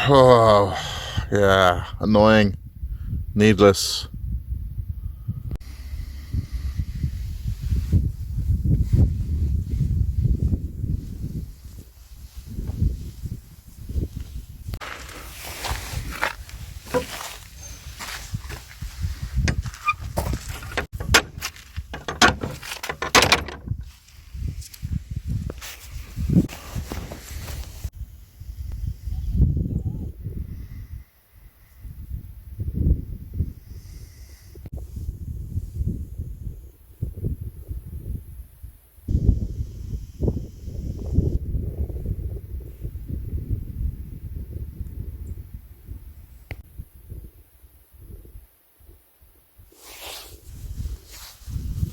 Oh, yeah, annoying, needless.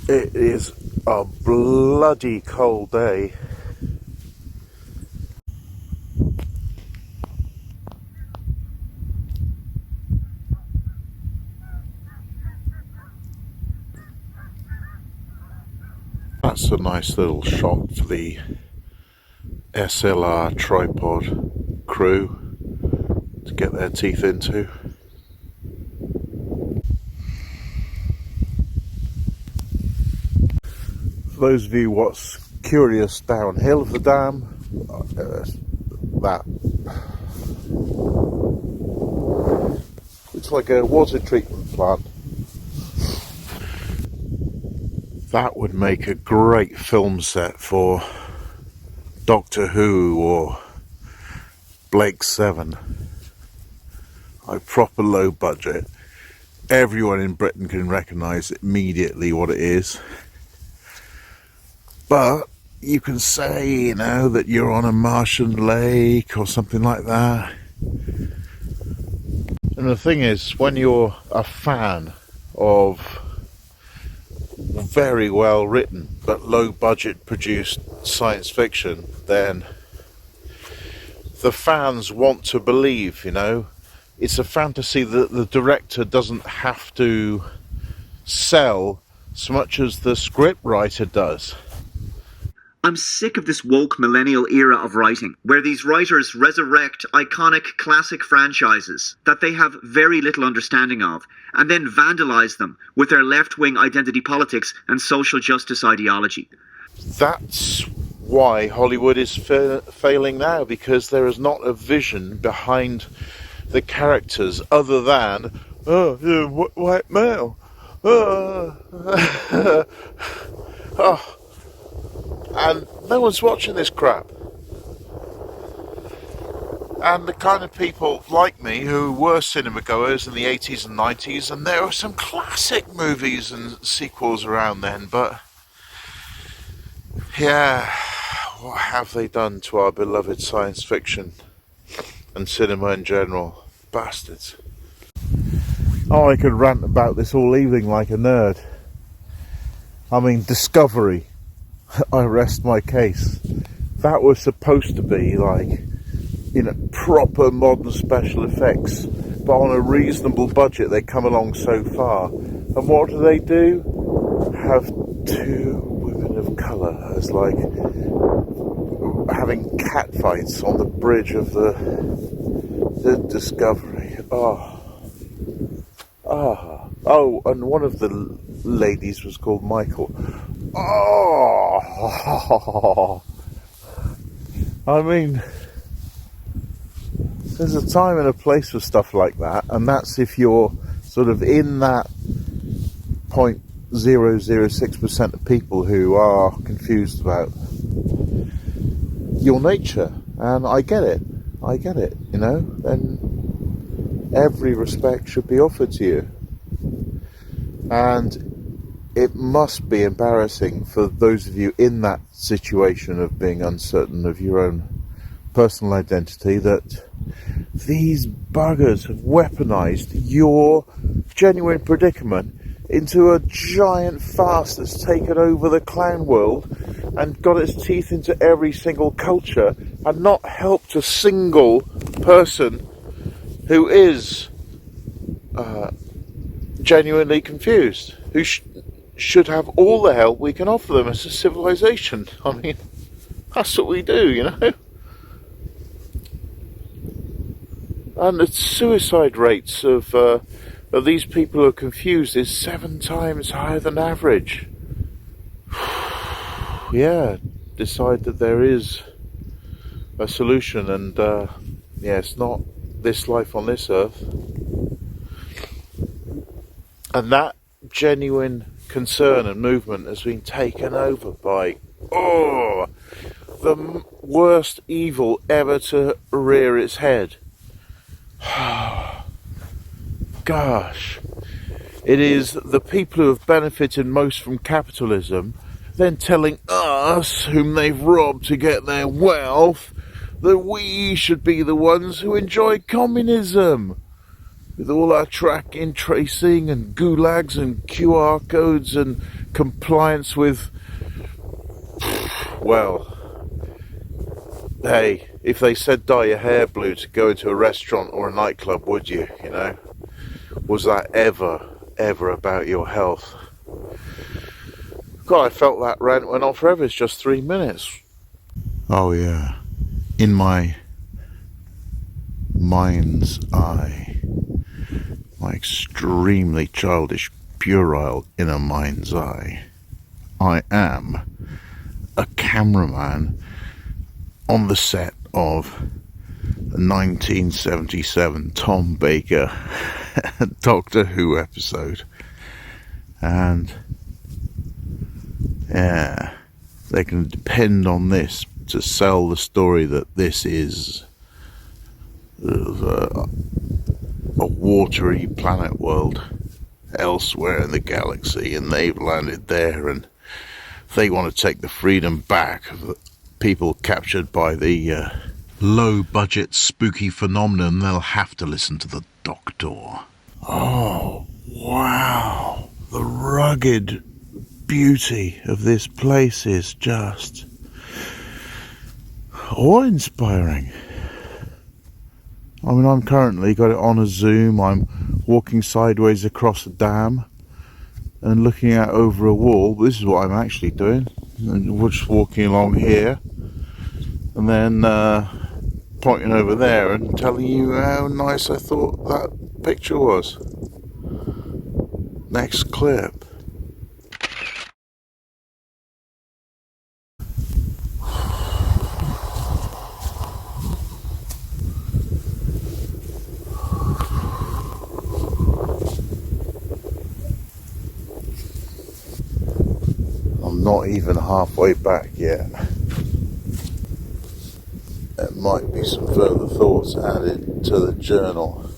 It is a bloody cold day. That's a nice little shot for the SLR tripod crew to get their teeth into. For those of you what's curious downhill of the dam, that looks like a water treatment plant. That would make a great film set for Doctor Who or Blake 7. A proper low budget. Everyone in Britain can recognise immediately what it is. But you can say, you know, that you're on a Martian lake or something like that. And the thing is, when you're a fan of very well written but low budget produced science fiction, then the fans want to believe, you know. It's a fantasy that the director doesn't have to sell so much as the scriptwriter does. I'm sick of this woke millennial era of writing, where these writers resurrect iconic classic franchises that they have very little understanding of, and then vandalize them with their left-wing identity politics and social justice ideology. That's why Hollywood is failing now, because there is not a vision behind the characters other than, oh, yeah, white male. Oh. And no one's watching this crap. And the kind of people like me who were cinema goers in the 80s and 90s, and there were some classic movies and sequels around then, but yeah, what have they done to our beloved science fiction and cinema in general? Bastards. Oh, I could rant about this all evening like a nerd. I mean, Discovery. I rest my case. That was supposed to be like, you know, proper modern special effects, but on a reasonable budget. They come along so far, and what do? Have two women of colour as like having catfights on the bridge of the Discovery. Oh, and one of the ladies was called Michael. Oh, I mean, there's a time and a place for stuff like that, and that's if you're sort of in that 0.006% of people who are confused about your nature. And I get it, you know, and every respect should be offered to you. And it must be embarrassing for those of you in that situation of being uncertain of your own personal identity, that these buggers have weaponized your genuine predicament into a giant farce that's taken over the clown world and got its teeth into every single culture, and not helped a single person who is genuinely confused, who should have all the help we can offer them as a civilization. I mean, that's what we do, you know. And the suicide rates of these people who are confused is 7 times higher than average. Yeah, decide that there is a solution, and yeah, it's not this life on this earth. And that genuine concern and movement has been taken over by the worst evil ever to rear its head. Gosh, it is the people who have benefited most from capitalism then telling us, whom they've robbed to get their wealth, that we should be the ones who enjoy communism, with all our tracking, tracing and gulags and QR codes and compliance with, well, hey, if they said dye your hair blue to go into a restaurant or a nightclub, would you, you know? Was that ever about your health? God, I felt that rant went on forever. It's just 3 minutes. Oh yeah, in my mind's eye, my extremely childish, puerile inner mind's eye, I am a cameraman on the set of a 1977 Tom Baker Doctor Who episode, and yeah, they can depend on this to sell the story that this is a watery planet world elsewhere in the galaxy, and they've landed there, and they want to take the freedom back of the people captured by the low-budget spooky phenomenon. They'll have to listen to the Doctor. Oh, wow. The rugged beauty of this place is just awe-inspiring. I mean, I'm currently got it on a zoom. I'm walking sideways across a dam and looking out over a wall. This is what I'm actually doing. And we're just walking along here and then pointing over there and telling you how nice I thought that picture was. Next clip. I'm not even halfway back yet. There might be some further thoughts added to the journal.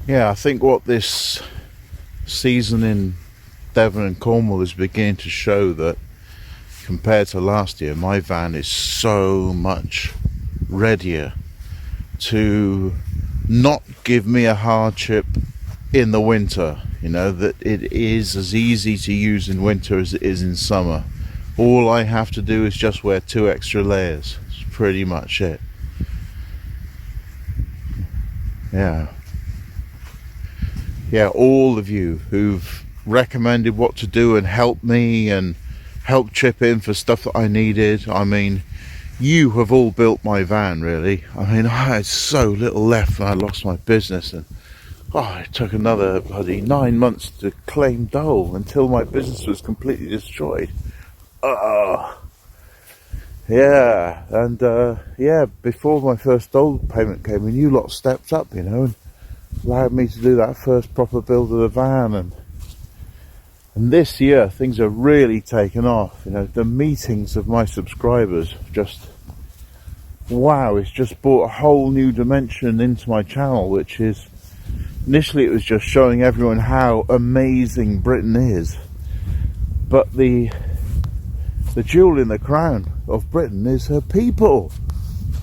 Yeah, I think what this season in Devon and Cornwall is beginning to show that compared to last year, my van is so much readier to not give me a hardship in the winter. You know, that it is as easy to use in winter as it is in summer. All I have to do is just wear 2 extra layers. That's pretty much it. Yeah, all of you who've recommended what to do and helped me and helped chip in for stuff that I needed. I mean, you have all built my van, really. I mean, I had so little left when I lost my business, and it took another bloody 9 months to claim dole until my business was completely destroyed. Yeah, and before my first dole payment came in, you lot stepped up, you know, and allowed me to do that first proper build of the van, and this year things are really taken off. You know, the meetings of my subscribers just, wow, it's just brought a whole new dimension into my channel, which is, initially it was just showing everyone how amazing Britain is, but the jewel in the crown of Britain is her people,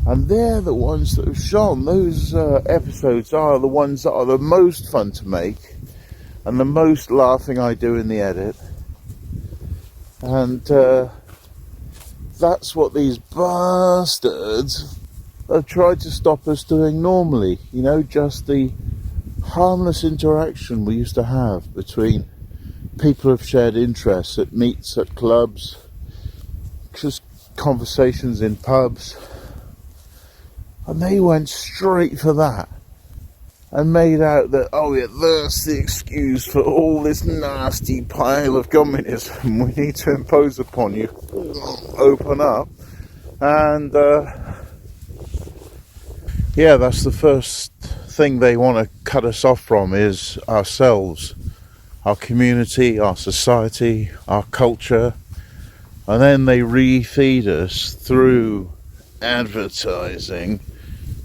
and they're the ones that have shone. Those episodes are the ones that are the most fun to make and the most laughing I do in the edit, and that's what these bastards have tried to stop us doing normally. You know, just the harmless interaction we used to have between people of shared interests at meets, at clubs, just conversations in pubs, and they went straight for that and made out that, oh yeah, that's the excuse for all this nasty pile of communism we need to impose upon you. Open up. And yeah, that's the first thing they want to cut us off from, is ourselves, our community, our society, our culture. And then they re-feed us through advertising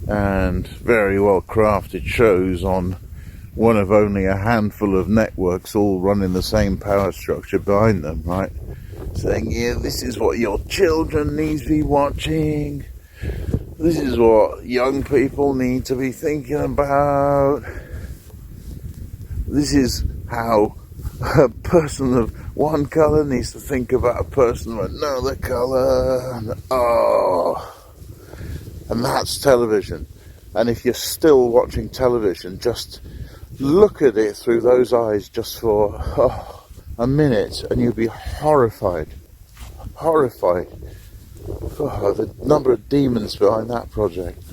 and very well crafted shows on one of only a handful of networks, all running the same power structure behind them, right? Saying, yeah, this is what your children need to be watching, this is what young people need to be thinking about, this is how a person of one colour needs to think about a person of another colour. And that's television. And if you're still watching television, just look at it through those eyes just for a minute, and you'll be horrified. The number of demons behind that project.